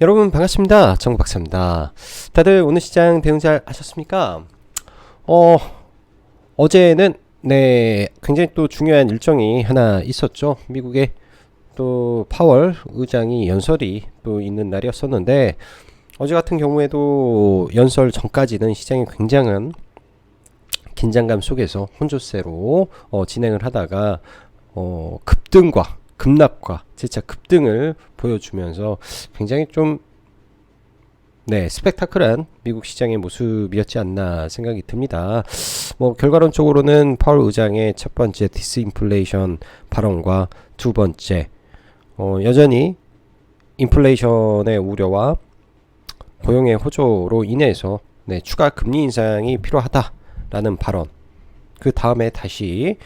여러분 반갑습니다. 정박사입니다. 다들 오늘 시장 대응 잘 하셨습니까? 어제는 굉장히 또 중요한 일정이 하나 있었죠. 미국의 또 파월 의장이 연설이 또 있는 날이었었는데, 어제 같은 경우에도 연설 전까지는 시장이 굉장한 긴장감 속에서 혼조세로 진행을 하다가 급등과 급락과 재차 급등을 보여주면서 굉장히 좀 스펙타클한 미국 시장의 모습이었지 않나 생각이 듭니다. 뭐 결과론적으로는 파월 의장의 첫 번째 디스인플레이션 발언과 두 번째 여전히 인플레이션의 우려와 고용의 호조로 인해서 추가 금리 인상이 필요하다라는 발언, 그 다음에 다시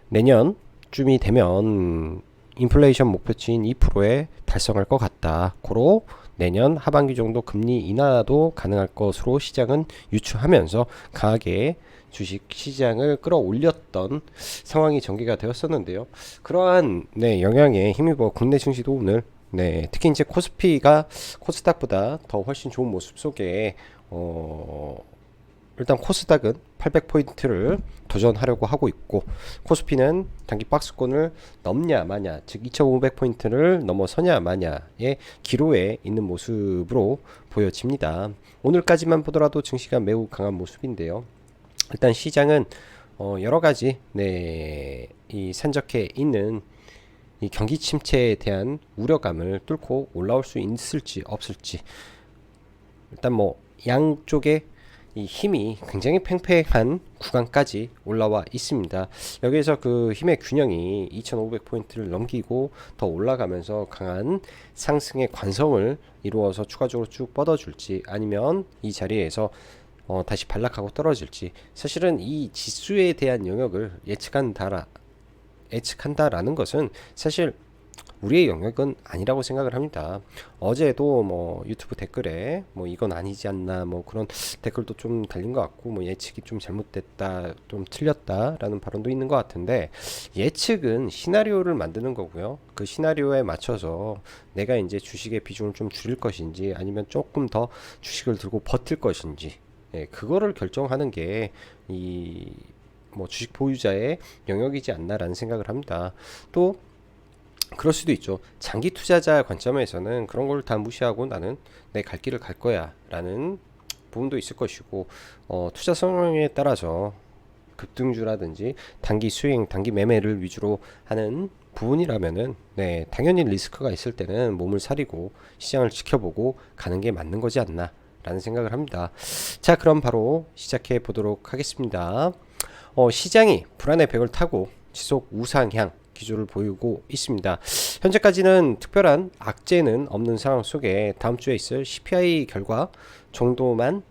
내년쯤이 되면 인플레이션 목표치인 2%에 달성할 것 같다. 고로 내년 하반기 정도 금리 인하도 가능할 것으로 시장은 유추하면서 강하게 주식 시장을 끌어올렸던 상황이 전개가 되었었는데요. 그러한 영향에 힘입어 국내 증시도 오늘 특히 이제 코스닥보다 더 훨씬 좋은 모습 속에 일단 코스닥은 800포인트를 도전하려고 하고 있고, 코스피는 단기 박스권을 넘냐 마냐, 즉 2500포인트를 넘어서냐 마냐의 기로에 있는 모습으로 보여집니다. 오늘까지만 보더라도 증시가 매우 강한 모습인데요. 일단 시장은 여러가지 이 산적해 있는 이 경기 침체에 대한 우려감을 뚫고 올라올 수 있을지 없을지, 일단 뭐 양쪽에 이 힘이 굉장히 팽팽한 구간까지 올라와 있습니다. 여기에서 그 힘의 균형이 2500포인트를 넘기고 더 올라가면서 강한 상승의 관성을 이루어서 추가적으로 쭉 뻗어줄지, 아니면 이 자리에서 다시 반락하고 떨어질지, 사실은 이 지수에 대한 영역을 예측한다라는 것은 사실 우리의 영역은 아니라고 생각을 합니다. 어제도 뭐 유튜브 댓글에 뭐 이건 아니지 않나 뭐 그런 댓글도 좀 달린 것 같고, 뭐 예측이 좀 잘못됐다, 좀 틀렸다라는 발언도 있는 것 같은데, 예측은 시나리오를 만드는 거고요. 그 시나리오에 맞춰서 내가 이제 주식의 비중을 좀 줄일 것인지, 아니면 조금 더 주식을 들고 버틸 것인지, 그거를 결정하는 게 이 뭐 주식 보유자의 영역이지 않나라는 생각을 합니다. 또 그럴 수도 있죠. 장기 투자자 관점에서는 그런 걸 다 무시하고 나는 내 갈 길을 갈 거야 라는 부분도 있을 것이고, 투자 성향에 따라서 급등주라든지 단기 수익, 단기 매매를 위주로 하는 부분이라면은 당연히 리스크가 있을 때는 몸을 사리고 시장을 지켜보고 가는 게 맞는 거지 않나 라는 생각을 합니다. 자, 그럼 바로 시작해 보도록 하겠습니다. 시장이 불안의 벽을 타고 지속 우상향 기조를 보이고 있습니다. 현재까지는 특별한 악재는 없는 상황 속에 다음 주에 있을 CPI 결과 정도만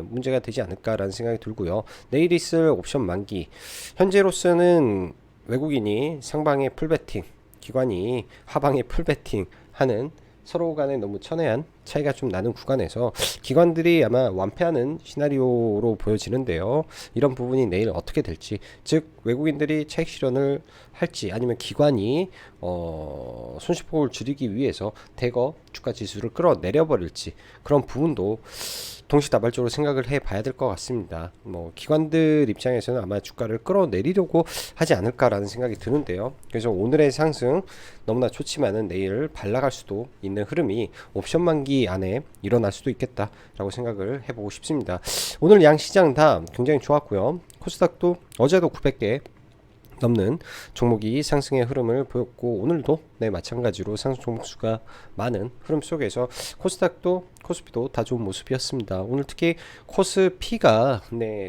문제가 되지 않을까라는 생각이 들고요. 내일 있을 옵션 만기, 현재로서는 외국인이 상방에 풀베팅, 기관이 하방에 풀베팅 하는 서로 간에 너무 첨예한 차이가 좀 나는 구간에서 기관들이 아마 완패하는 시나리오로 보여지는데요. 이런 부분이 내일 어떻게 될지, 즉 외국인들이 차익 실현을 할지, 아니면 기관이 손실폭을 줄이기 위해서 대거 주가 지수를 끌어내려 버릴지, 그런 부분도 동시다발적으로 생각을 해봐야 될 것 같습니다. 뭐 기관들 입장에서는 아마 주가를 끌어내리려고 하지 않을까라는 생각이 드는데요. 그래서 오늘의 상승 너무나 좋지만은 내일 반락할 수도 있는 흐름이 옵션 만기 안에 일어날 수도 있겠다라고 생각을 해보고 싶습니다. 오늘 양 시장 다 굉장히 좋았고요. 코스닥도 어제도 900개 넘는 종목이 상승의 흐름을 보였고, 오늘도 마찬가지로 상승 종목 수가 많은 흐름 속에서 코스닥도 코스피도 다 좋은 모습이었습니다. 오늘 특히 코스피가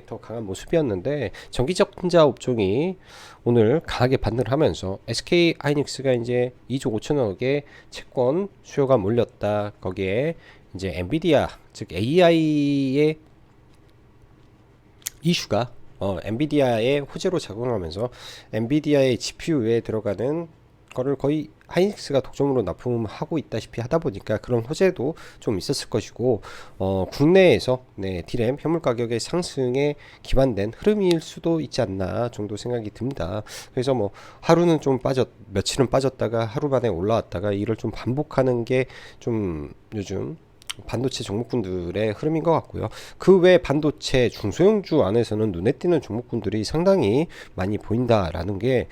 더 강한 모습이었는데, 전기전자 업종이 오늘 강하게 반등을 하면서 SK 하이닉스가 이제 2조 5천억의 채권 수요가 몰렸다. 거기에 이제 엔비디아, 즉 AI의 이슈가 엔비디아의 호재로 작용하면서 엔비디아의 GPU에 들어가는 거를 거의 하이닉스가 독점으로 납품하고 있다시피 하다 보니까 그런 호재도 좀 있었을 것이고, 국내에서 네, 디램 현물 가격의 상승에 기반된 흐름일 수도 있지 않나 정도 생각이 듭니다. 그래서 뭐 하루는 좀 며칠은 빠졌다가 하루 만에 올라왔다가 이를 좀 반복하는 게 좀 요즘 반도체 종목군들의 흐름인 것 같고요. 그 외 반도체 중소형주 안에서는 눈에 띄는 종목군들이 상당히 많이 보인다라는 게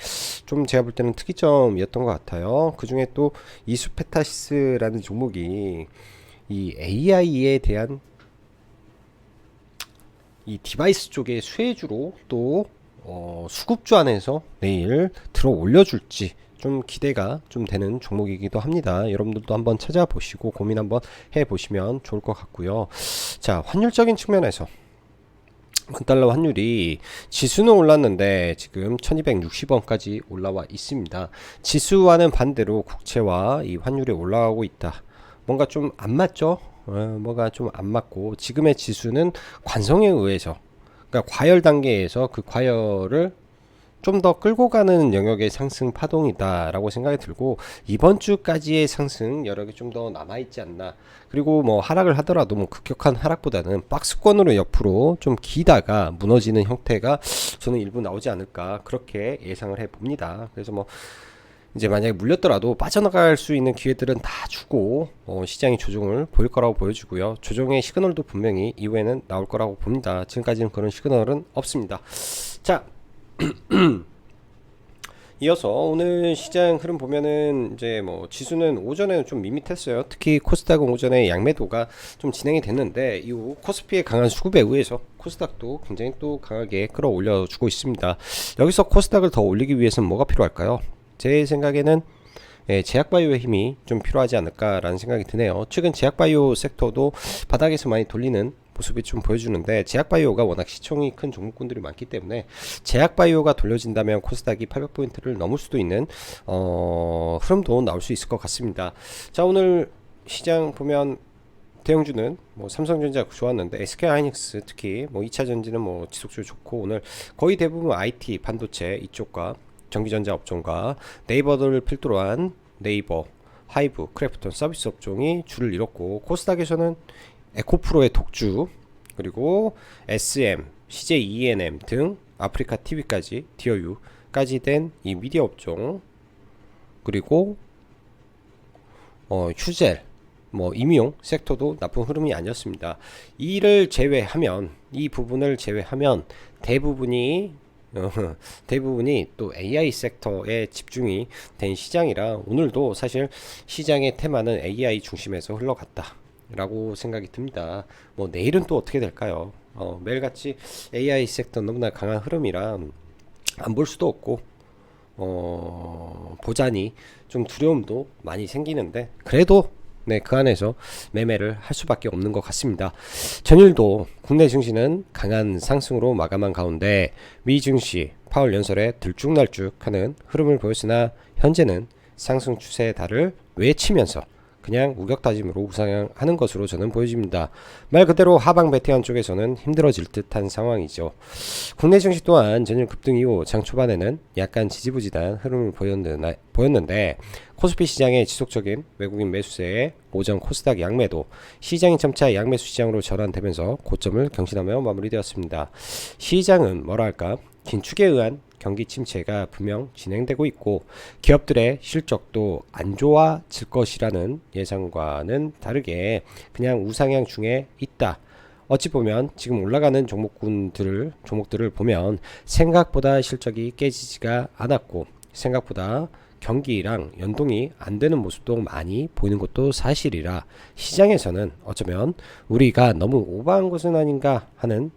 좀 제가 볼 때는 특이점이었던 것 같아요. 그 중에 또 이수페타시스라는 종목이 이 AI에 대한 이 디바이스 쪽의 수혜주로 또 수급주 안에서 내일 들어 올려줄지 좀 기대가 좀 되는 종목이기도 합니다. 여러분들도 한번 찾아보시고 고민 한번 해보시면 좋을 것 같고요. 자, 환율적인 측면에서 원달러 환율이 지수는 올랐는데 지금 1260원까지 올라와 있습니다. 지수와는 반대로 국채와 이 환율이 올라가고 있다. 뭔가 좀 안 맞죠? 뭐가 좀 안 맞고, 지금의 지수는 관성에 의해서, 그러니까 과열 단계에서 그 과열을 좀 더 끌고 가는 영역의 상승 파동이다라고 생각이 들고, 이번 주까지의 상승 여력이 좀 더 남아있지 않나. 그리고 뭐 하락을 하더라도 뭐 급격한 하락보다는 박스권으로 옆으로 좀 기다가 무너지는 형태가 저는 일부 나오지 않을까, 그렇게 예상을 해 봅니다. 그래서 뭐 이제 만약에 물렸더라도 빠져나갈 수 있는 기회들은 다 주고 시장이 조정을 보일 거라고 보여지고요. 조정의 시그널도 분명히 이후에는 나올 거라고 봅니다. 지금까지는 그런 시그널은 없습니다. 자, 이어서 오늘 시장 흐름 보면은 이제 뭐 지수는 오전에는 좀 밋밋했어요. 특히 코스닥은 오전에 양매도가 좀 진행이 됐는데 이후 코스피의 강한 수급에 의해서 코스닥도 굉장히 또 강하게 끌어올려 주고 있습니다. 여기서 코스닥을 더 올리기 위해서는 뭐가 필요할까요? 제 생각에는 제약바이오의 힘이 좀 필요하지 않을까라는 생각이 드네요. 최근 제약바이오 섹터도 바닥에서 많이 돌리는 모습이 좀 보여주는데, 제약바이오가 워낙 시총이 큰 종목군들이 많기 때문에 제약바이오가 돌려진다면 코스닥이 800포인트를 넘을 수도 있는 흐름도 나올 수 있을 것 같습니다. 자, 오늘 시장 보면 대형주는 뭐 삼성전자 좋았는데 SK하이닉스 특히 뭐 2차전지는 뭐 지속적으로 좋고, 오늘 거의 대부분 IT 반도체 이쪽과 전기전자 업종과 네이버를 필두로 한 네이버, 하이브, 크래프톤 서비스 업종이 줄을 이뤘고, 코스닥에서는 에코프로의 독주, 그리고 SM, CJ ENM 등 아프리카 TV까지, 디어유까지 된 이 미디어 업종, 그리고 휴젤, 뭐 임용 섹터도 나쁜 흐름이 아니었습니다. 이를 제외하면, 이 부분을 제외하면 대부분이 또 AI 섹터에 집중이 된 시장이라, 오늘도 사실 시장의 테마는 AI 중심에서 흘러갔다 라고 생각이 듭니다. 뭐 내일은 또 어떻게 될까요? 매일같이 AI 섹터 너무나 강한 흐름이라 안 볼 수도 없고, 보자니 좀 두려움도 많이 생기는데, 그래도 네, 그 안에서 매매를 할 수밖에 없는 것 같습니다. 전일도 국내 증시는 강한 상승으로 마감한 가운데 미 증시 파월 연설에 들쭉날쭉하는 흐름을 보였으나, 현재는 상승 추세의 달을 외치면서 그냥 우격다짐으로 우상향하는 것으로 저는 보여집니다. 말 그대로 하방 베테랑 쪽에서는 힘들어질 듯한 상황이죠. 국내 증시 또한 전일 급등 이후 장 초반에는 약간 지지부진한 흐름을 보였는데 코스피 시장의 지속적인 외국인 매수세에 오전 코스닥 양매도, 시장이 점차 양매수 시장으로 전환되면서 고점을 경신하며 마무리되었습니다. 시장은 뭐랄까, 긴축에 의한 경기 침체가 분명 진행되고 있고, 기업들의 실적도 안 좋아질 것이라는 예상과는 다르게 그냥 우상향 중에 있다. 어찌 보면 지금 올라가는 종목들을 보면 생각보다 실적이 깨지지가 않았고, 생각보다 경기랑 연동이 안 되는 모습도 많이 보이는 것도 사실이라, 시장에서는 어쩌면 우리가 너무 오버한 것은 아닌가 하는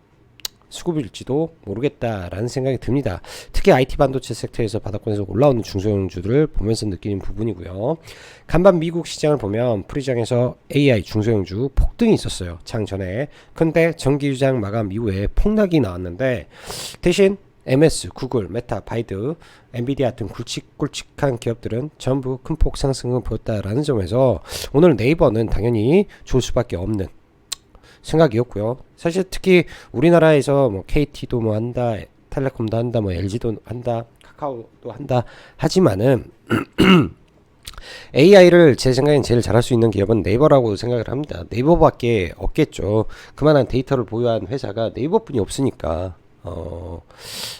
수급일지도 모르겠다라는 생각이 듭니다. 특히 IT 반도체 섹터에서 바닥권에서 올라오는 중소형주들을 보면서 느끼는 부분이고요. 간밤 미국 시장을 보면 프리장에서 AI 중소형주 폭등이 있었어요, 장 전에. 근데 정기주장 마감 이후에 폭락이 나왔는데, 대신 MS, 구글, 메타, 바이드, 엔비디아 등 굵직굵직한 기업들은 전부 큰 폭 상승을 보였다라는 점에서 오늘 네이버는 당연히 좋을 수밖에 없는 생각이었고요. 사실 특히 우리나라에서 뭐 KT도 뭐 한다, 텔레콤도 한다, 뭐 LG도 한다, 카카오도 한다 하지만은 AI를 제 생각엔 제일 잘할 수 있는 기업은 네이버라고 생각을 합니다. 네이버밖에 없겠죠. 그만한 데이터를 보유한 회사가 네이버뿐이 없으니까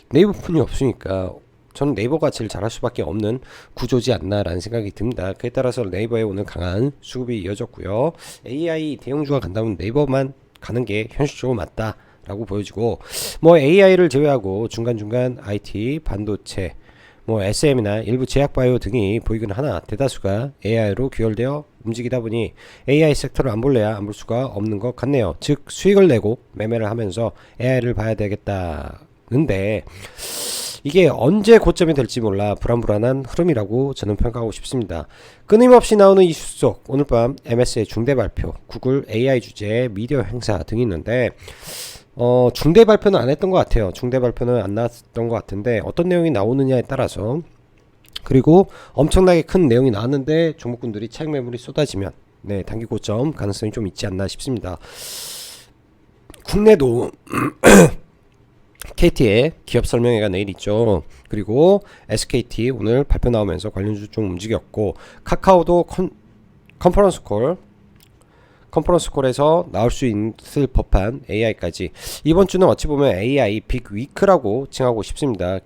네이버뿐이 없으니까 저는 네이버가 제일 잘할 수밖에 없는 구조지 않나라는 생각이 듭니다. 그에 따라서 네이버의 오늘 강한 수급이 이어졌고요. AI 대형주가 간다면 네이버만 가는 게 현실적으로 맞다라고 보여지고, 뭐 AI를 제외하고 중간중간 IT, 반도체, 뭐 SM이나 일부 제약바이오 등이 보이긴 하나 대다수가 AI로 규혈되어 움직이다 보니 AI 섹터를 안 볼래야 안 볼 수가 없는 것 같네요. 즉 수익을 내고 매매를 하면서 AI를 봐야 되겠다는데, 이게 언제 고점이 될지 몰라 불안불안한 흐름이라고 저는 평가하고 싶습니다. 끊임없이 나오는 이슈 속 오늘 밤 MS의 중대 발표, 구글 AI 주제, 미디어 행사 등이 있는데 중대 발표는 안 했던 것 같아요. 중대 발표는 안 나왔던 것 같은데 어떤 내용이 나오느냐에 따라서, 그리고 엄청나게 큰 내용이 나왔는데 종목군들이 차익 매물이 쏟아지면 네, 단기 고점 가능성이 좀 있지 않나 싶습니다. 국내도 KT의 기업 설명회가 내일 있죠. 그리고 SKT 오늘 발표 나오면서 관련주 좀 움직였고, 카카오도 컨퍼런스 콜에서 나올 수 있을 법한 AI까지, 이번 주는 어찌 보면 AI 빅 위크라고 칭하고 싶습니다.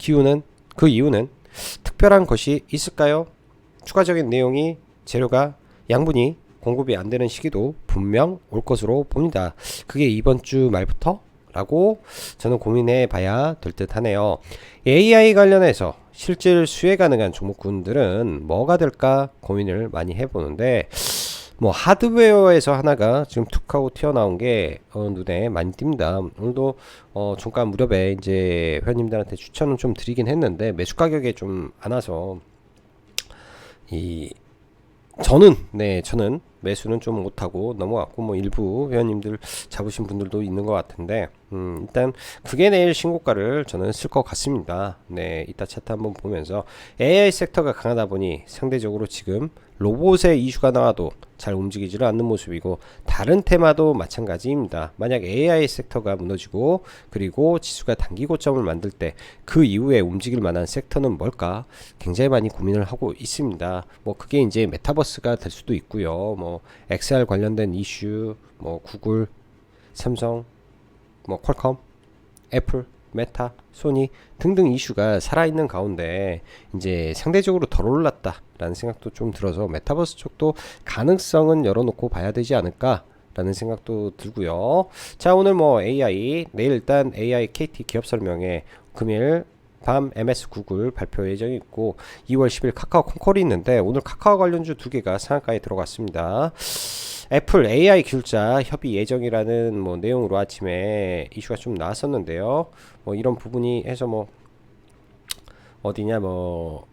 그 이유는 특별한 것이 있을까요? 추가적인 내용이, 재료가, 양분이 공급이 안 되는 시기도 분명 올 것으로 봅니다. 그게 이번 주 말부터 라고 저는 고민해 봐야 될 듯 하네요. AI 관련해서 실질 수혜 가능한 종목군들은 뭐가 될까 고민을 많이 해보는데, 뭐 하드웨어에서 하나가 지금 툭 하고 튀어나온 게 눈에 많이 띕니다. 오늘도 종가 무렵에 이제 회원님들한테 추천은 좀 드리긴 했는데 매수 가격에 좀 안 와서 저는 매수는 좀 못하고 넘어갔고, 뭐 일부 회원님들 잡으신 분들도 있는 것 같은데, 일단 그게 내일 신고가를 저는 쓸 것 같습니다. 네, 이따 차트 한번 보면서 AI 섹터가 강하다 보니 상대적으로 지금 로봇의 이슈가 나와도 잘 움직이지를 않는 모습이고, 다른 테마도 마찬가지입니다. 만약 AI 섹터가 무너지고 그리고 지수가 단기 고점을 만들 때 그 이후에 움직일 만한 섹터는 뭘까 굉장히 많이 고민을 하고 있습니다. 뭐 그게 이제 메타버스가 될 수도 있고요. 뭐 XR 관련된 이슈, 뭐 구글, 삼성, 뭐 퀄컴, 애플, 메타, 소니 등등 이슈가 살아있는 가운데 이제 상대적으로 덜 올랐다라는 생각도 좀 들어서 메타버스 쪽도 가능성은 열어놓고 봐야 되지 않을까 라는 생각도 들고요. 자, 오늘 뭐 AI, 내일 일단 AI KT 기업 설명회, 금일 밤 MS 구글 발표 예정이 있고 2월 10일 카카오 콩콜이 있는데, 오늘 카카오 관련주 두 개가 상한가에 들어갔습니다. 애플 AI 기술자 협의 예정이라는 뭐 내용으로 아침에 이슈가 좀 나왔었는데요. 뭐 이런 부분이 해서 뭐 어디냐, 뭐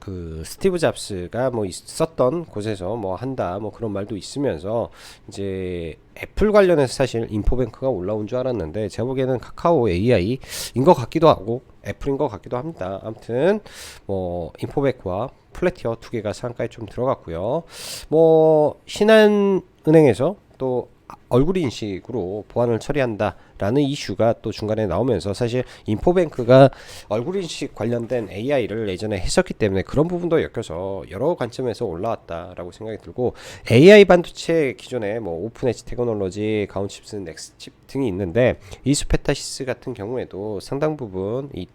그 스티브 잡스가 뭐 있었던 곳에서 뭐 한다 뭐 그런 말도 있으면서 이제 애플 관련해서 사실 인포뱅크가 올라온 줄 알았는데 제가 보기에는 카카오 AI인 것 같기도 하고 애플인 것 같기도 합니다. 아무튼 뭐 인포뱅크와 플래티어 두 개가 상가에 좀 들어갔고요. 뭐 신한은행에서 또 얼굴 인식으로 보안을 처리한다라는 이슈가 또 중간에 나오면서, 사실 인포뱅크가 얼굴 인식 관련된 AI를 예전에 했었기 때문에 그런 부분도 엮여서 여러 관점에서 올라왔다라고 생각이 들고, AI 반도체 기존에 뭐 오픈 엣지 테크놀로지, 가온칩스, 넥스칩 등이 있는데 이스페타시스 같은 경우에도 상당 부분 이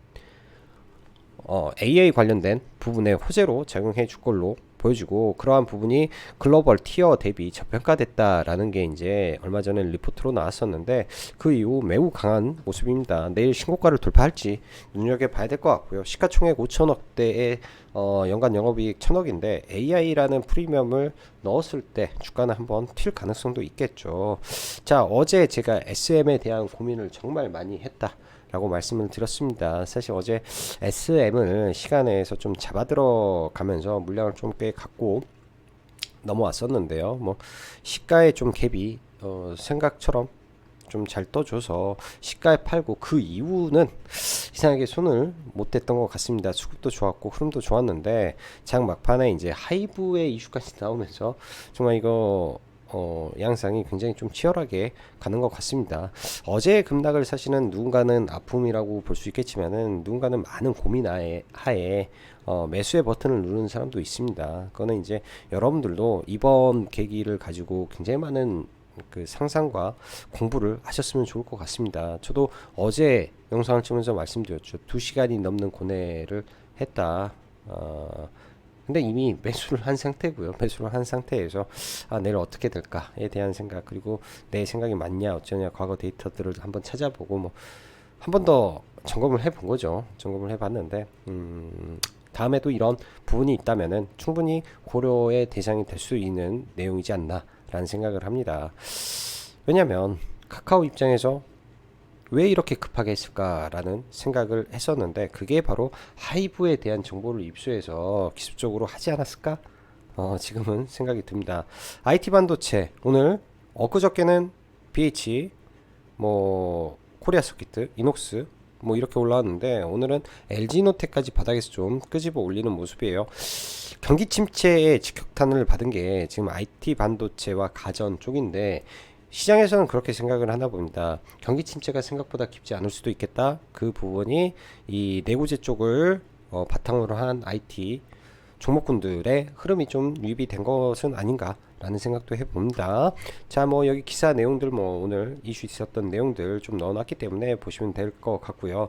AI 관련된 부분에 호재로 작용해 줄 걸로 보여지고, 그러한 부분이 글로벌 티어 대비 저평가됐다라는 게 이제 얼마 전에 리포트로 나왔었는데, 그 이후 매우 강한 모습입니다. 내일 신고가를 돌파할지 눈여겨봐야 될 것 같고요. 시가총액 5천억대의 연간 영업이익 1,000억인데 AI라는 프리미엄을 넣었을 때 주가는 한번 튈 가능성도 있겠죠. 자, 어제 제가 SM에 대한 고민을 정말 많이 했다 라고 말씀을 드렸습니다. 사실 어제 SM을 시간에서 좀 잡아 들어가면서 물량을 좀 꽤 갖고 넘어왔었는데요. 뭐 시가에 좀 갭이 생각처럼 좀 잘 떠줘서 시가에 팔고, 그 이후는 이상하게 손을 못 댔던 것 같습니다. 수급도 좋았고 흐름도 좋았는데 장 막판에 이제 하이브의 이슈까지 나오면서 정말 이거 양상이 굉장히 좀 치열하게 가는 것 같습니다. 어제 급락을 사실은 누군가는 아픔이라고 볼 수 있겠지만은 누군가는 많은 고민 하에 매수의 버튼을 누르는 사람도 있습니다. 그거는 이제 여러분들도 이번 계기를 가지고 굉장히 많은 그 상상과 공부를 하셨으면 좋을 것 같습니다. 저도 어제 영상을 찍으면서 말씀드렸죠. 2시간이 넘는 고뇌를 했다. 근데 이미 매수를 한 상태고요. 매수를 한 상태에서 내일 어떻게 될까에 대한 생각, 그리고 내 생각이 맞냐 어쩌냐 과거 데이터들을 한번 찾아보고 뭐 한 번 더 점검을 해본 거죠. 점검을 해봤는데 다음에도 이런 부분이 있다면은 충분히 고려의 대상이 될 수 있는 내용이지 않나라는 생각을 합니다. 왜냐면 카카오 입장에서 왜 이렇게 급하게 했을까라는 생각을 했었는데, 그게 바로 하이브에 대한 정보를 입수해서 기술적으로 하지 않았을까? 지금은 생각이 듭니다. IT 반도체 오늘 엊그저께는 BH, 뭐 코리아 서키트, 이녹스 뭐 이렇게 올라왔는데 오늘은 LG노텍까지 바닥에서 좀 끄집어 올리는 모습이에요. 경기 침체에 직격탄을 받은 게 지금 IT 반도체와 가전 쪽인데, 시장에서는 그렇게 생각을 하나 봅니다. 경기 침체가 생각보다 깊지 않을 수도 있겠다. 그 부분이 이 내구재 쪽을 바탕으로 한 IT 종목군들의 흐름이 좀 유입이 된 것은 아닌가라는 생각도 해봅니다. 자, 뭐 여기 기사 내용들 뭐 오늘 이슈 있었던 내용들 좀 넣어놨기 때문에 보시면 될 것 같고요.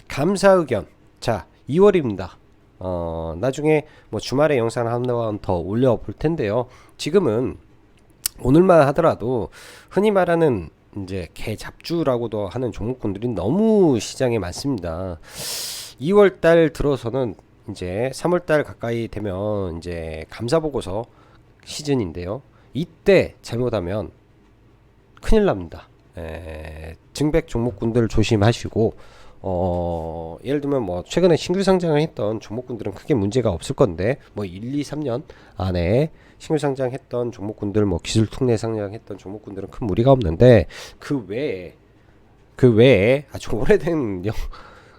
감사 의견. 자, 2월입니다. 나중에 뭐 주말에 영상 한 번 더 올려볼 텐데요. 지금은 오늘만 하더라도 흔히 말하는 이제 개 잡주라고도 하는 종목군들이 너무 시장에 많습니다. 2월 달 들어서는 이제 3월 달 가까이 되면 이제 감사 보고서 시즌인데요. 이때 잘못하면 큰일 납니다. 증백 종목군들 조심하시고, 예를 들면 뭐 최근에 신규 상장을 했던 종목군들은 크게 문제가 없을 건데, 뭐 1, 2, 3년 안에 신규 상장했던 종목군들, 뭐 기술 특례 상장했던 종목군들은 큰 무리가 없는데, 그 외에 아주 오래된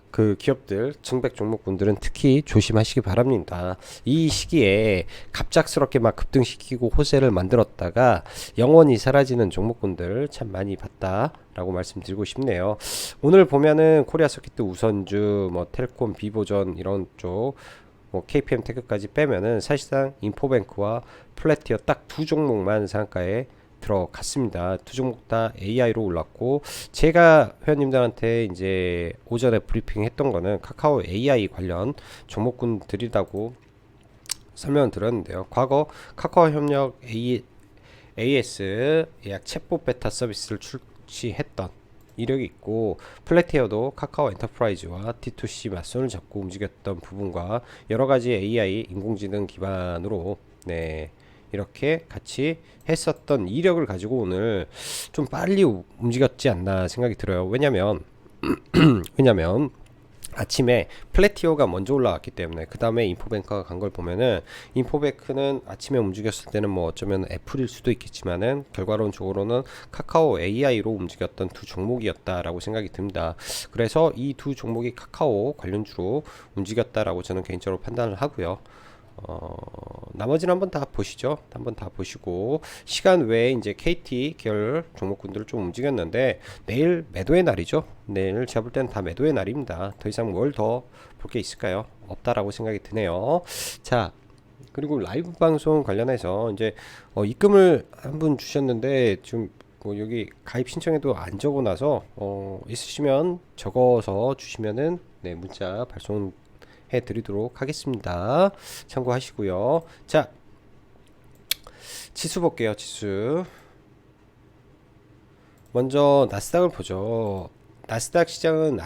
그 기업들, 증백 종목군들은 특히 조심하시기 바랍니다. 이 시기에 갑작스럽게 막 급등시키고 호재를 만들었다가 영원히 사라지는 종목군들 참 많이 봤다라고 말씀드리고 싶네요. 오늘 보면은 코리아 서키트, 우선주, 뭐 텔콤, 비보전 이런 쪽, 뭐 KPM 태그까지 빼면은 사실상 인포뱅크와 플래티어 딱 두 종목만 상한가에 들어갔습니다. 두 종목 다 AI로 올랐고, 제가 회원님들한테 이제 오전에 브리핑 했던 거는 카카오 AI 관련 종목군들이라고 설명을 드렸는데요. 과거 카카오 협력 AS 예약 챗봇 베타 서비스를 출시했던 이력이 있고, 플래티어도 카카오 엔터프라이즈와 D2C 맞선을 잡고 움직였던 부분과 여러가지 AI 인공지능 기반으로 이렇게 같이 했었던 이력을 가지고 오늘 좀 빨리 움직였지 않나 생각이 들어요. 왜냐면 아침에 플래티오가 먼저 올라왔기 때문에, 그 다음에 인포뱅크가 간 걸 보면은, 인포뱅크는 아침에 움직였을 때는 뭐 어쩌면 애플일 수도 있겠지만은 결과론적으로는 카카오 AI로 움직였던 두 종목이었다라고 생각이 듭니다. 그래서 이 두 종목이 카카오 관련주로 움직였다라고 저는 개인적으로 판단을 하고요. 나머지는 한번 다 보시죠. 한번 다 보시고, 시간 외에 이제 KT 계열 종목군들을 좀 움직였는데, 내일 매도의 날이죠. 내일 제가 볼 때는 다 매도의 날입니다. 더 이상 뭘 더 볼 게 있을까요? 없다라고 생각이 드네요. 자, 그리고 라이브 방송 관련해서 이제 입금을 한 분 주셨는데, 좀 뭐 여기 가입 신청에도 안 적어놔서 있으시면 적어서 주시면은 문자 발송 해드리도록 하겠습니다. 참고하시고요. 자, 지수 볼게요. 지수 먼저 나스닥을 보죠. 나스닥 시장은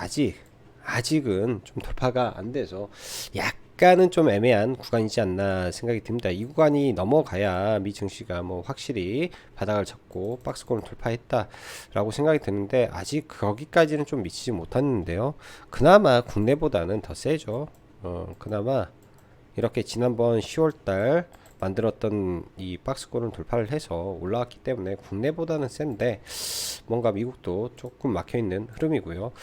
아직은 좀 돌파가 안 돼서 약간은 좀 애매한 구간이지 않나 생각이 듭니다. 이 구간이 넘어가야 미 증시가 뭐 확실히 바닥을 잡고 박스권을 돌파했다라고 생각이 드는데, 아직 거기까지는 좀 미치지 못했는데요. 그나마 국내보다는 더 세죠. 그나마 이렇게 지난번 10월달 만들었던 이 박스권을 돌파를 해서 올라왔기 때문에 국내보다는 센데, 뭔가 미국도 조금 막혀있는 흐름이고요.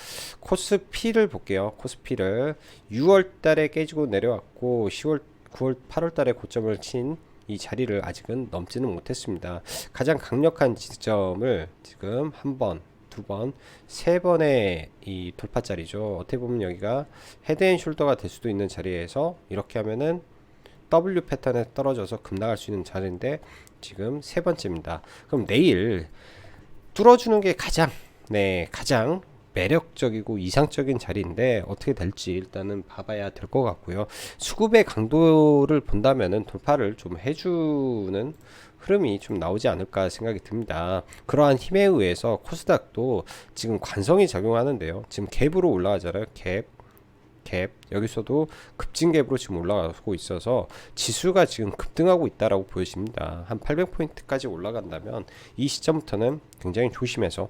코스피를 볼게요. 코스피를 6월달에 깨지고 내려왔고 10월, 9월, 8월달에 고점을 친 이 자리를 아직은 넘지는 못했습니다. 가장 강력한 지점을 지금 한 번, 두 번, 세 번의 이 돌파자리죠. 어떻게 보면 여기가 헤드앤숄더가 될 수도 있는 자리에서 이렇게 하면은 W 패턴에 떨어져서 급락할 수 있는 자리인데 지금 세 번째입니다. 그럼 내일 뚫어주는 게 가장 매력적이고 이상적인 자리인데 어떻게 될지 일단은 봐봐야 될 것 같고요. 수급의 강도를 본다면은 돌파를 좀 해주는 흐름이 좀 나오지 않을까 생각이 듭니다. 그러한 힘에 의해서 코스닥도 지금 관성이 작용하는데요. 지금 갭으로 올라가잖아요. 갭 여기서도 급진갭으로 지금 올라가고 있어서 지수가 지금 급등하고 있다라고 보여집니다. 한 800포인트까지 올라간다면 이 시점부터는 굉장히 조심해서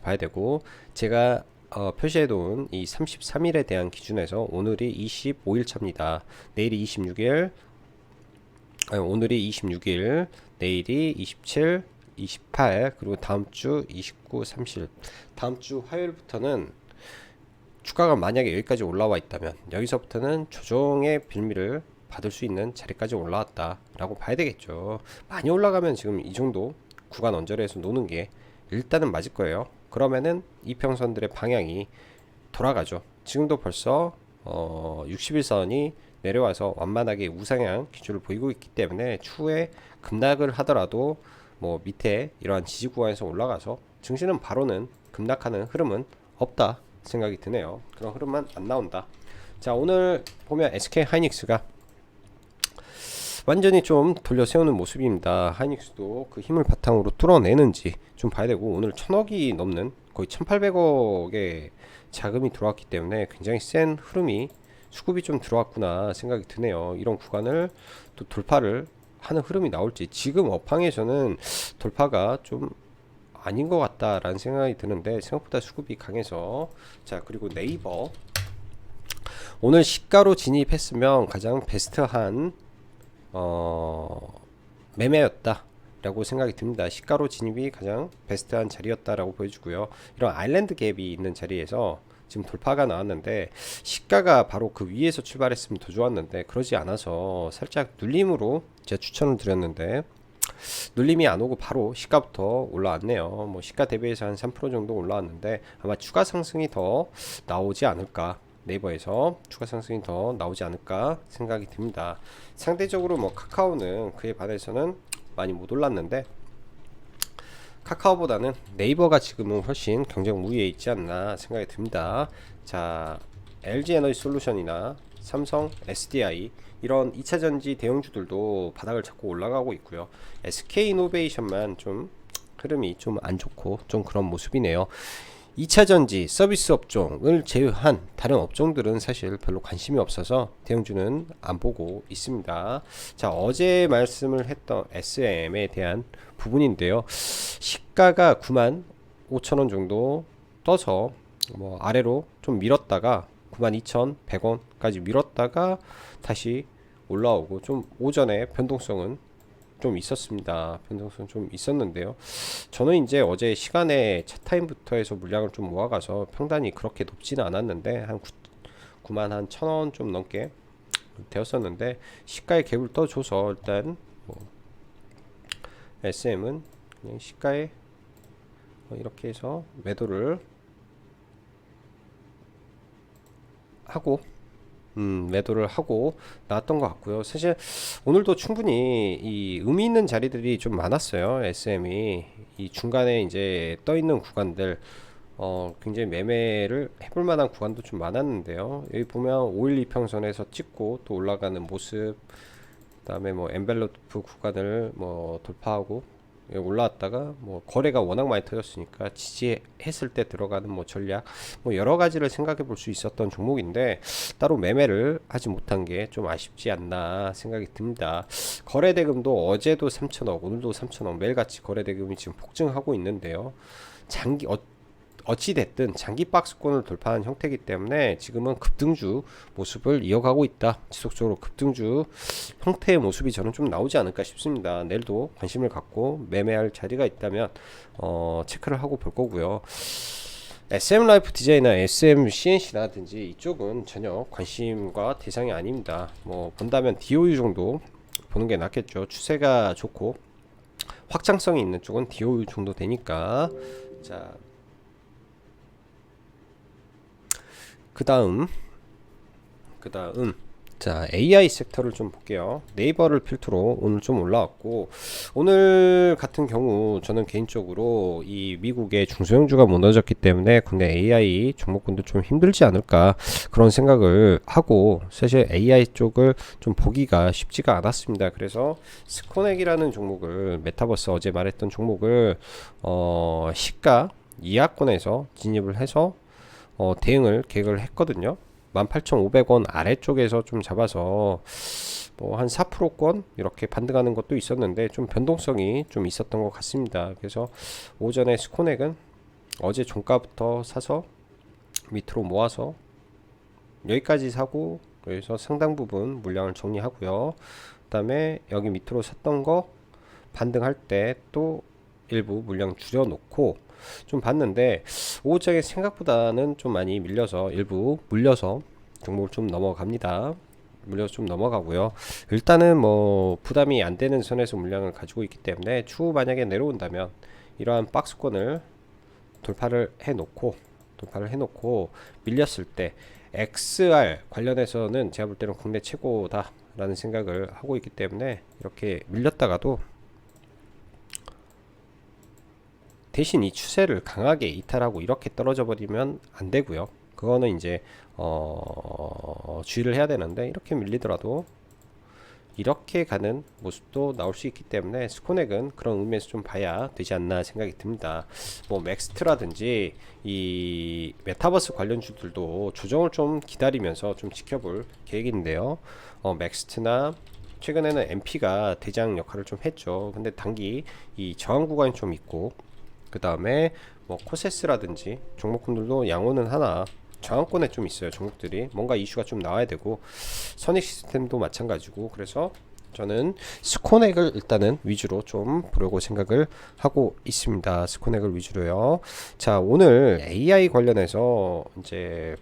봐야 되고, 제가 표시해 놓은 이 33일에 대한 기준에서 오늘이 25일 차입니다. 내일이 26일, 오늘이 26일, 내일이 27, 28, 그리고 다음 주 29, 30, 다음 주 화요일부터는 주가가 만약에 여기까지 올라와 있다면 여기서부터는 조정의 빌미를 받을 수 있는 자리까지 올라왔다 라고 봐야 되겠죠. 많이 올라가면 지금 이 정도 구간 언저리에서 노는 게 일단은 맞을 거예요. 그러면은 이평선들의 방향이 돌아가죠. 지금도 벌써 60일선이 내려와서 완만하게 우상향 기조를 보이고 있기 때문에 추후에 급락을 하더라도 뭐 밑에 이러한 지지 구간에서 올라가서 증시는 바로는 급락하는 흐름은 없다 생각이 드네요. 그런 흐름만 안 나온다. 자, 오늘 보면 SK 하이닉스가 완전히 좀 돌려 세우는 모습입니다. 하이닉스도 그 힘을 바탕으로 뚫어내는지 좀 봐야 되고, 오늘 1000억이 넘는 거의 1800억의 자금이 들어왔기 때문에 굉장히 센 흐름이, 수급이 좀 들어왔구나 생각이 드네요. 이런 구간을 또 돌파를 하는 흐름이 나올지, 지금 업황에서는 돌파가 좀 아닌 것 같다라는 생각이 드는데 생각보다 수급이 강해서. 자, 그리고 네이버 오늘 시가로 진입했으면 가장 베스트한 매매였다 라고 생각이 듭니다. 시가로 진입이 가장 베스트한 자리였다라고 보여주고요. 이런 아일랜드 갭이 있는 자리에서 지금 돌파가 나왔는데 시가가 바로 그 위에서 출발했으면 더 좋았는데 그러지 않아서 살짝 눌림으로 제가 추천을 드렸는데 눌림이 안 오고 바로 시가부터 올라왔네요. 뭐 시가 대비해서 한 3% 정도 올라왔는데 아마 추가 상승이 더 나오지 않을까, 네이버에서 추가 상승이 더 나오지 않을까 생각이 듭니다. 상대적으로 뭐 카카오는 그에 반해서는 많이 못 올랐는데 카카오보다는 네이버가 지금은 훨씬 경쟁 우위에 있지 않나 생각이 듭니다. 자, LG 에너지 솔루션이나 삼성, SDI 이런 2차전지 대형주들도 바닥을 잡고 올라가고 있고요. SK이노베이션만 좀 흐름이 좀 안 좋고 좀 그런 모습이네요. 2차전지 서비스 업종을 제외한 다른 업종들은 사실 별로 관심이 없어서 대형주는 안 보고 있습니다. 자, 어제 말씀을 했던 SM에 대한 부분인데요. 시가가 95,000원 정도 떠서 뭐 아래로 좀 밀었다가 92,100원까지 밀었다가 다시 올라오고, 좀 오전에 변동성은 좀 있었습니다. 변동성 좀 있었는데요. 저는 이제 어제 시간에 차타임부터 해서 물량을 좀 모아가서 평단이 그렇게 높지는 않았는데 한 9만 한 1,000원 좀 넘게 되었었는데 시가에 갭을 떠줘서 일단 뭐 SM은 그냥 시가에 이렇게 해서 매도를 하고 나왔던 것 같고요. 사실 오늘도 충분히 이 의미 있는 자리들이 좀 많았어요. SM이 이 중간에 이제 떠 있는 구간들 굉장히 매매를 해볼 만한 구간도 좀 많았는데요. 여기 보면 5일 이평선에서 찍고 또 올라가는 모습, 그다음에 뭐 엔벨로프 구간을 뭐 돌파하고 올라왔다가 뭐 거래가 워낙 많이 터졌으니까 지지했을 때 들어가는 뭐 전략, 뭐 여러 가지를 생각해 볼 수 있었던 종목인데 따로 매매를 하지 못한 게 좀 아쉽지 않나 생각이 듭니다. 거래 대금도 어제도 3,000억, 오늘도 3,000억, 매일같이 거래 대금이 지금 폭증하고 있는데요. 어찌됐든 장기 박스권을 돌파한 형태이기 때문에 지금은 급등주 모습을 이어가고 있다. 지속적으로 급등주 형태의 모습이 저는 좀 나오지 않을까 싶습니다. 내일도 관심을 갖고 매매할 자리가 있다면 체크를 하고 볼 거고요. SM 라이프 디자인이나 SM CNC라든지 이쪽은 전혀 관심과 대상이 아닙니다. 뭐 본다면 DOU 정도 보는 게 낫겠죠. 추세가 좋고 확장성이 있는 쪽은 DOU 정도 되니까. 자, 그다음 자, AI 섹터를 좀 볼게요. 네이버를 필두로 오늘 좀 올라왔고, 오늘 같은 경우 저는 개인적으로 이 미국의 중소형주가 무너졌기 때문에 국내 AI 종목군도 좀 힘들지 않을까 그런 생각을 하고, 사실 AI 쪽을 좀 보기가 쉽지가 않았습니다. 그래서 스코넥이라는 종목을, 메타버스 어제 말했던 종목을 시가 이하권에서 진입을 해서 대응을 계획을 했거든요. 18,500원 아래쪽에서 좀 잡아서 뭐 한 4%권 이렇게 반등하는 것도 있었는데 좀 변동성이 좀 있었던 것 같습니다. 그래서 오전에 스코넥은 어제 종가부터 사서 밑으로 모아서 여기까지 사고, 그래서 상당 부분 물량을 정리하고요. 그 다음에 여기 밑으로 샀던 거 반등할 때 또 일부 물량 줄여놓고 좀 봤는데, 오후장에 생각보다는 좀 많이 밀려서 일부 물려서 종목을 좀 넘어갑니다. 물려서 좀 넘어가고요. 일단은 뭐 부담이 안 되는 선에서 물량을 가지고 있기 때문에 추후 만약에 내려온다면 이러한 박스권을 돌파를 해놓고 밀렸을 때 XR 관련해서는 제가 볼 때는 국내 최고다 라는 생각을 하고 있기 때문에, 이렇게 밀렸다가도 대신 이 추세를 강하게 이탈하고 이렇게 떨어져 버리면 안 되고요. 그거는 이제 주의를 해야 되는데, 이렇게 밀리더라도 이렇게 가는 모습도 나올 수 있기 때문에 스코넥은 그런 의미에서 좀 봐야 되지 않나 생각이 듭니다. 뭐 맥스트라든지 이 메타버스 관련주들도 조정을 좀 기다리면서 좀 지켜볼 계획인데요. 맥스트나 최근에는 MP가 대장 역할을 좀 했죠. 근데 단기 이 저항 구간이 좀 있고, 그 다음에 뭐 코세스라든지 종목군들도 양호는 하나 저항권에 좀 있어요. 종목들이 뭔가 이슈가 좀 나와야 되고, 선익 시스템도 마찬가지고. 그래서 저는 스코넥을 일단은 위주로 좀 보려고 생각을 하고 있습니다. 스코넥을 위주로요. 자, 오늘 AI 관련해서 이제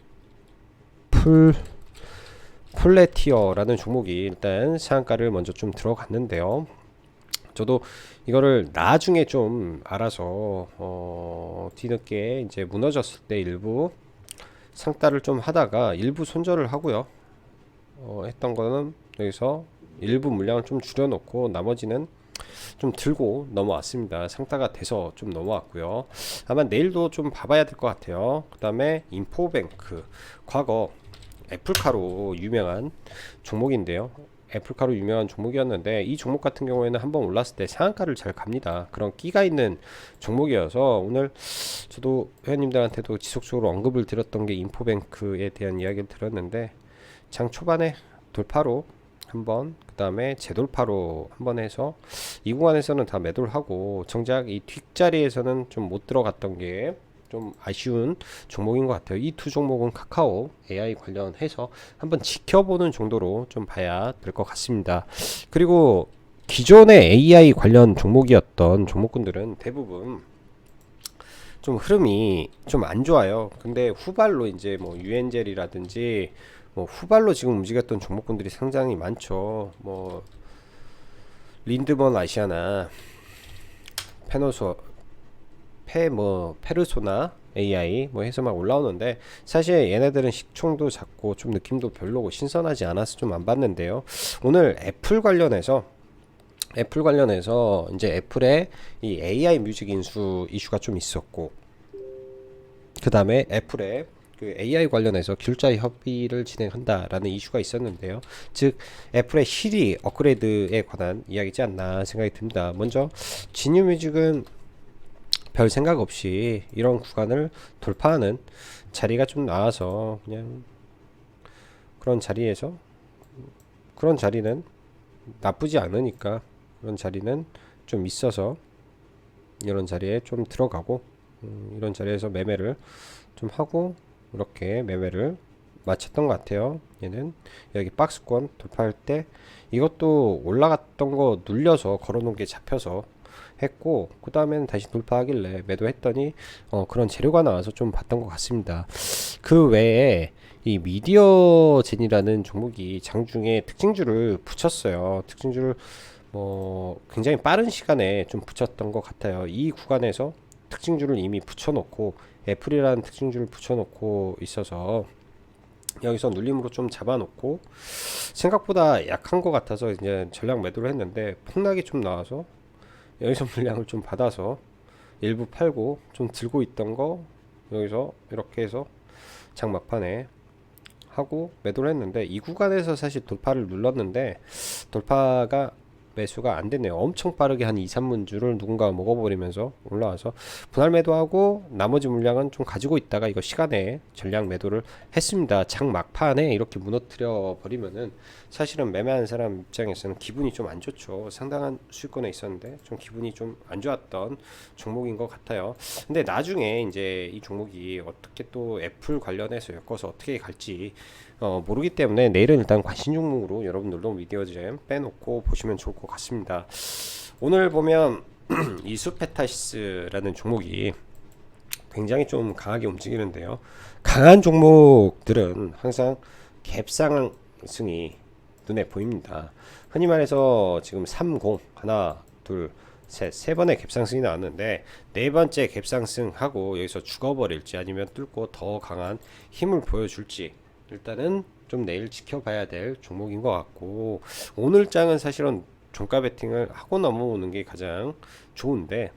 플래티어라는 종목이 일단 상한가를 먼저 좀 들어갔는데요. 저도 이거를 나중에 좀 알아서 뒤늦게 이제 무너졌을 때 일부 상따를 좀 하다가 일부 손절을 하고요. 했던 거는 여기서 일부 물량을 좀 줄여놓고 나머지는 좀 들고 넘어왔습니다. 상따가 돼서 좀 넘어왔고요. 아마 내일도 좀 봐봐야 될 것 같아요. 그 다음에 인포뱅크, 과거 애플카로 유명한 종목인데요. 애플카로 유명한 종목이었는데, 이 종목 같은 경우에는 한번 올랐을 때 상한가를 잘 갑니다. 그런 끼가 있는 종목이어서 오늘 저도 회원님들한테도 지속적으로 언급을 드렸던 게 인포뱅크에 대한 이야기를 드렸는데, 장 초반에 돌파로 한번, 그 다음에 재돌파로 한번 해서 이 구간에서는 다 매도를 하고, 정작 이 뒷자리에서는 좀 못 들어갔던 게 좀 아쉬운 종목인 것 같아요. 이 두 종목은 카카오 AI 관련해서 한번 지켜보는 정도로 좀 봐야 될 것 같습니다. 그리고 기존의 AI 관련 종목이었던 종목군들은 대부분 좀 흐름이 좀 안 좋아요. 근데 후발로 이제 뭐 유엔젤이라든지 뭐 후발로 지금 움직였던 종목군들이 상당히 많죠. 뭐 린드먼 아시아나 페노소 페르소나 AI 뭐 해서 막 올라오는데, 사실 얘네들은 식총도 작고 좀 느낌도 별로고 신선하지 않아서 좀 안 봤는데요. 오늘 애플 관련해서 이제 애플의 이 AI 뮤직 인수 이슈가 좀 있었고, 그 다음에 애플의 그 AI 관련해서 기술자 협의를 진행한다라는 이슈가 있었는데요. 즉 애플의 시리 업그레이드에 관한 이야기지 않나 생각이 듭니다. 먼저 지뉴 뮤직은 별 생각 없이 이런 구간을 돌파하는 자리가 좀 나와서, 그냥 그런 자리에서, 그런 자리는 나쁘지 않으니까 그런 자리는 좀 있어서 이런 자리에 좀 들어가고, 이런 자리에서 매매를 좀 하고 이렇게 매매를 마쳤던 것 같아요. 얘는 여기 박스권 돌파할 때 이것도 올라갔던 거 눌려서 걸어놓은 게 잡혀서 했고, 그 다음에는 다시 돌파하길래 매도했더니 그런 재료가 나와서 좀 봤던 것 같습니다. 그 외에 이 미디어젠이라는 종목이 장중에 특징주를 붙였어요. 특징주를 굉장히 빠른 시간에 좀 붙였던 것 같아요. 이 구간에서 특징주를 이미 붙여놓고 애플이라는 특징주를 붙여놓고 있어서 여기서 눌림으로 좀 잡아놓고 생각보다 약한 것 같아서 이제 전략 매도를 했는데 폭락이 좀 나와서 여기서 물량을 좀 받아서 일부 팔고 좀 들고 있던 거 여기서 이렇게 해서 장막판에 하고 매도를 했는데 이 구간에서 사실 돌파를 눌렀는데 돌파가 매수가 안 됐네요. 엄청 빠르게 한 2, 3분주를 누군가 먹어버리면서 올라와서 분할 매도하고 나머지 물량은 좀 가지고 있다가 이거 시간에 전량 매도를 했습니다. 장 막판에 이렇게 무너뜨려 버리면은 사실은 매매하는 사람 입장에서는 기분이 좀 안 좋죠. 상당한 수익권에 있었는데 좀 기분이 좀 안 좋았던 종목인 것 같아요. 근데 나중에 이제 이 종목이 어떻게 또 애플 관련해서 엮어서 어떻게 갈지 모르기 때문에 내일은 일단 관심 종목으로 여러분들도 미디어잼 빼놓고 보시면 좋을 것 같습니다. 오늘 보면 이 수페타시스라는 종목이 굉장히 좀 강하게 움직이는데요. 강한 종목들은 항상 갭상승이 눈에 보입니다. 흔히 말해서 지금 30 하나 둘 세 번의 갭상승이 나왔는데 네 번째 갭상승하고 여기서 죽어버릴지 아니면 뚫고 더 강한 힘을 보여줄지 일단은 좀 내일 지켜봐야 될 종목인 것 같고 오늘 장은 사실은 종가 베팅을 하고 넘어오는 게 가장 좋은데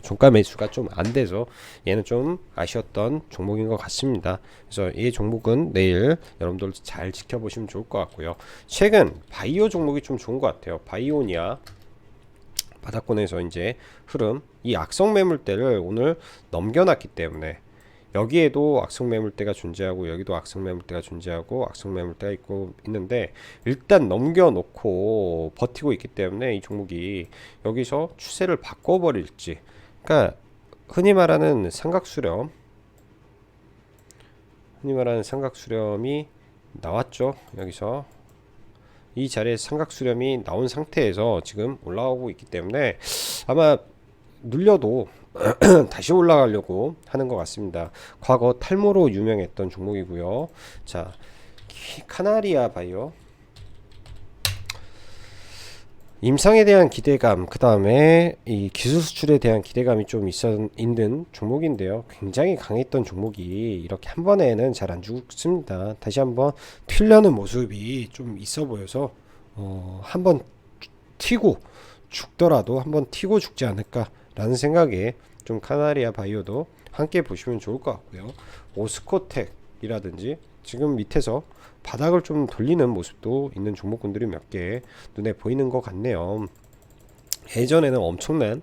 종가 매수가 좀 안 돼서 얘는 좀 아쉬웠던 종목인 것 같습니다. 그래서 이 종목은 내일 여러분들 잘 지켜보시면 좋을 것 같고요. 최근 바이오 종목이 좀 좋은 것 같아요. 바이오니아 바닥권에서 이제 흐름 이 악성 매물대를 오늘 넘겨놨기 때문에 여기에도 악성 매물대가 존재하고 여기도 악성 매물대가 존재하고 악성 매물대가 있는데 일단 넘겨놓고 버티고 있기 때문에 이 종목이 여기서 추세를 바꿔버릴지 그러니까 흔히 말하는 삼각수렴이 나왔죠. 여기서 이 자리에 삼각수렴이 나온 상태에서 지금 올라오고 있기 때문에 아마 눌려도 다시 올라가려고 하는 것 같습니다. 과거 탈모로 유명했던 종목이고요. 자, 카나리아 바이오 임상에 대한 기대감, 그 다음에 이 기술 수출에 대한 기대감이 좀 있는 종목인데요. 굉장히 강했던 종목이 이렇게 한 번에는 잘 안 죽습니다. 다시 한번 튀려는 모습이 좀 있어 보여서 한번 튀고 죽더라도 한번 튀고 죽지 않을까라는 생각에 좀 카나리아 바이오도 함께 보시면 좋을 것 같고요. 오스코텍이라든지 지금 밑에서 바닥을 좀 돌리는 모습도 있는 종목군들이 몇 개 눈에 보이는 것 같네요. 예전에는 엄청난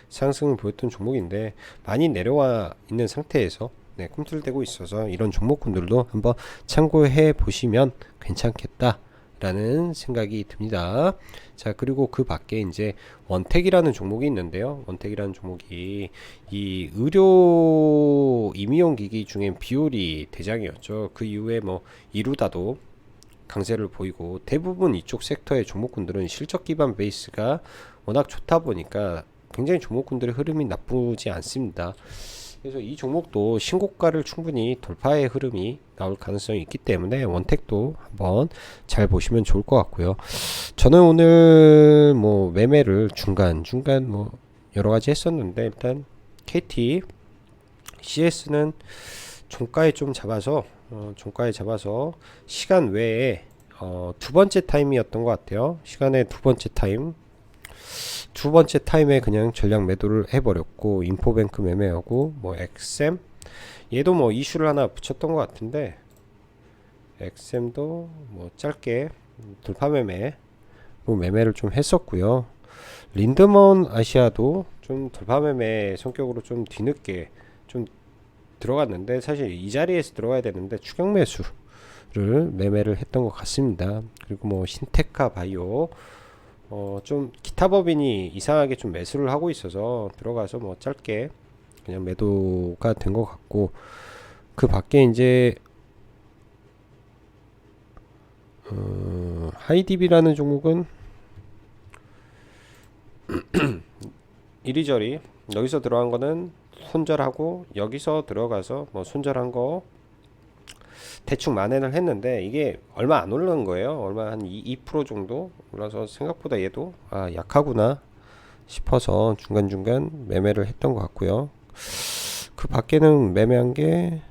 상승을 보였던 종목인데 많이 내려와 있는 상태에서 꿈틀대고 있어서 이런 종목군들도 한번 참고해 보시면 괜찮겠다 라는 생각이 듭니다. 자, 그리고 그 밖에 이제 원택이라는 종목이 있는데요. 원택이라는 종목이 이 의료 임의용 기기 중엔 비올이 대장이었죠. 그 이후에 뭐 이루다도 강세를 보이고 대부분 이쪽 섹터의 종목군들은 실적 기반 베이스가 워낙 좋다 보니까 굉장히 종목군들의 흐름이 나쁘지 않습니다. 그래서 이 종목도 신고가를 충분히 돌파의 흐름이 나올 가능성이 있기 때문에 원택도 한번 잘 보시면 좋을 것 같고요. 저는 오늘 뭐 매매를 중간 뭐 여러 가지 했었는데 일단 KT CS는 종가에 좀 잡아서 시간 외에 두 번째 타임이었던 것 같아요. 시간의 두 번째 타임에 그냥 전량 매도를 해버렸고 인포뱅크 매매하고 뭐 엑셈 얘도 뭐 이슈를 하나 붙였던 것 같은데 엑셈도 뭐 짧게 돌파 매매로 매매를 좀 했었고요. 린드먼 아시아도 좀 돌파 매매 성격으로 좀 뒤늦게 좀 들어갔는데 사실 이 자리에서 들어가야 되는데 추격 매수를 매매를 했던 것 같습니다. 그리고 뭐 신테카 바이오 좀 기타 법인이 이상하게 좀 매수를 하고 있어서 들어가서 뭐 짧게 그냥 매도가 된 것 같고 그 밖에 이제 하이디비라는 종목은 이리저리 여기서 들어간 거는 손절하고 여기서 들어가서 뭐 손절한 거 대충 만회를 했는데 이게 얼마 안 오르는 거예요. 얼마 한 2% 정도 올라서 생각보다 얘도 약하구나 싶어서 중간중간 매매를 했던 것 같고요. 그 밖에는 매매한 게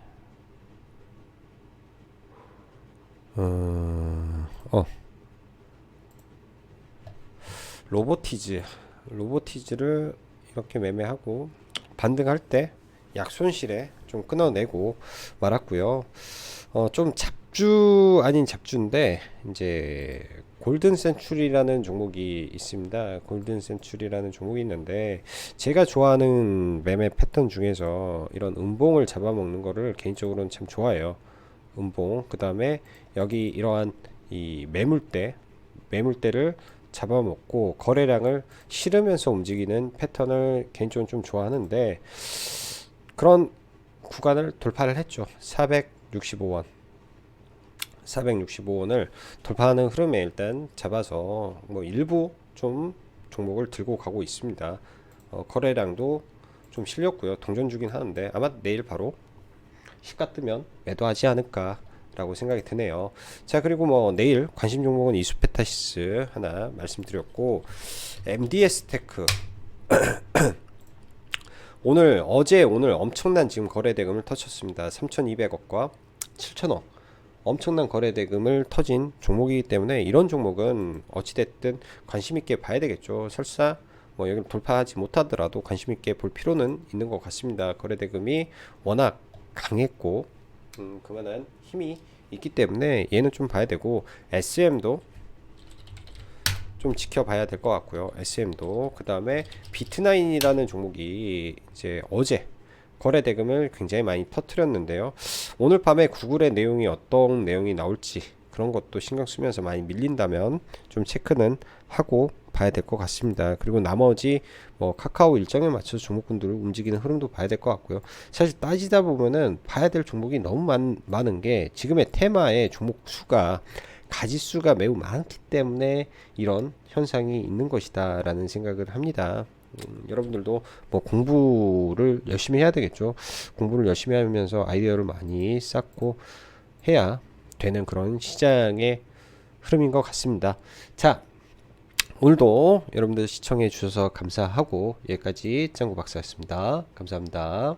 로보티즈를 이렇게 매매하고 반등할 때 약손실에 좀 끊어내고 말았고요. 좀 잡주 아닌 잡주인데 이제 골든 센츄리라는 종목이 있습니다. 골든 센츄리라는 종목이 있는데 제가 좋아하는 매매 패턴 중에서 이런 음봉을 잡아먹는 거를 개인적으로는 참 좋아해요. 음봉 그 다음에 여기 이러한 이 매물대를 잡아먹고 거래량을 실으면서 움직이는 패턴을 개인적으로 좀 좋아하는데 그런 구간을 돌파를 했죠. 465원을 돌파하는 흐름에 일단 잡아서 뭐 일부 좀 종목을 들고 가고 있습니다. 거래량도 좀 실렸고요. 동전 주긴 하는데 아마 내일 바로 시가 뜨면 매도하지 않을까 라고 생각이 드네요. 자, 그리고 뭐 내일 관심 종목은 이수페타시스 하나 말씀드렸고, MDS 테크 오늘 엄청난 지금 거래 대금을 터쳤습니다. 3,200억과 7,000억 엄청난 거래 대금을 터진 종목이기 때문에 이런 종목은 어찌됐든 관심 있게 봐야 되겠죠. 설사 뭐 여기 돌파하지 못하더라도 관심 있게 볼 필요는 있는 것 같습니다. 거래 대금이 워낙 강했고 그만한 힘이 있기 때문에 얘는 좀 봐야 되고 SM도 좀 지켜봐야 될 것 같고요. SM도 그 다음에 비트나인이라는 종목이 이제 어제 거래 대금을 굉장히 많이 터트렸는데요. 오늘 밤에 구글의 내용이 어떤 내용이 나올지 그런 것도 신경 쓰면서 많이 밀린다면 좀 체크는 하고 봐야 될 것 같습니다. 그리고 나머지 뭐 카카오 일정에 맞춰서 종목군들을 움직이는 흐름도 봐야 될 것 같고요. 사실 따지다 보면은 봐야 될 종목이 너무 많은 게 지금의 테마의 종목 수가 가지수가 매우 많기 때문에 이런 현상이 있는 것이다 라는 생각을 합니다. 여러분들도 뭐 공부를 열심히 해야 되겠죠. 공부를 열심히 하면서 아이디어를 많이 쌓고 해야 되는 그런 시장의 흐름인 것 같습니다. 자, 오늘도 여러분들 시청해 주셔서 감사하고 여기까지 짱구 박사였습니다. 감사합니다.